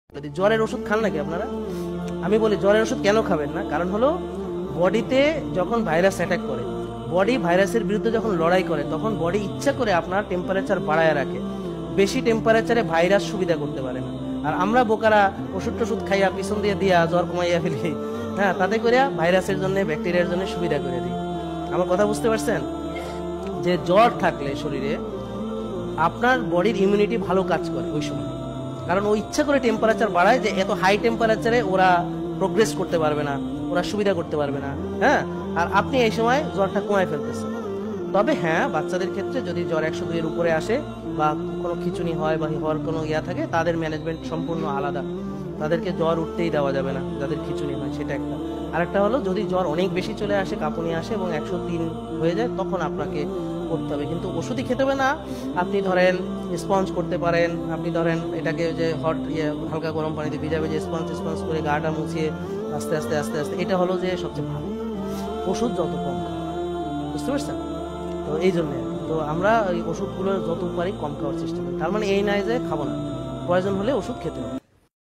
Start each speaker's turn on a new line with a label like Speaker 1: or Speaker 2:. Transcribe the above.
Speaker 1: জ্বরের ওষুধ খান নাকি আপনারা? আমি বলি জ্বরের ওষুধ কেন খাবেন না, কারণ হলো বডিতে যখন ভাইরাস অ্যাটাক করে, বডি ভাইরাসের বিরুদ্ধে যখন লড়াই করে, তখন বডি ইচ্ছা করে আপনার টেম্পারেচার বাড়ায় রাখে। বেশি টেম্পারেচারে ভাইরাস সুবিধা করতে পারে না। আর আমরা বোকারা ওষুধ টষুধ খাইয়া পিছন দিয়ে দিয়া জ্বর কমাইয়া ফেলি, হ্যাঁ, তাতে করে ভাইরাসের জন্য ব্যাকটেরিয়ার জন্য সুবিধা করে দিই। আমার কথা বুঝতে পারছেন? যে জ্বর থাকলে শরীরে আপনার বডির ইমিউনিটি ভালো কাজ করে ওই সময়, কারণ ও ইচ্ছা করে টেম্পারেচার বাড়ায় যে এত হাই টেম্পারেচারে ওরা প্রোগ্রেস করতে পারবে না, ওরা সুবিধা করতে পারবে না, হ্যাঁ। আর আপনি এই সময় জ্বরটা কমায় ফেলতেছেন। তবে হ্যাঁ, বাচ্চাদের ক্ষেত্রে যদি জ্বর 102 এর উপরে আসে বা কোনো খিচুনি হয় বা হওয়ার কোনো ইয়া থাকে, তাদের ম্যানেজমেন্ট সম্পূর্ণ আলাদা। তাদেরকে জ্বর উঠতেই দেওয়া যাবে না যাদের খিচুনি হয়, সেটা একটা। আরেকটা হলো যদি জ্বর অনেক বেশি চলে আসে, কাঁপুনি আসে এবং 103 হয়ে যায়, তখন আপনাকে করতে হবে, কিন্তু ওষুধই খেতে হবে না। আপনি ধরেন স্পঞ্জ করতে পারেন, আপনি ধরেন এটাকে যে হালকা গরম পানিতে ভিজাবে, যে স্পঞ্জ স্পঞ্জ করে গাটা মুছিয়ে আস্তে আস্তে আস্তে আস্তে, এটা হলো যে সবচেয়ে ভালো। ওষুধ যত কম খাবেন, বুঝতে পারছেন? তো এই জন্য তো আমরা এই ওষুধগুলো যত পারি কম খাওয়ার চেষ্টা করি। তার মানে এই নয় যে খাবো না, প্রয়োজন হলে ওষুধ খেতে হবে।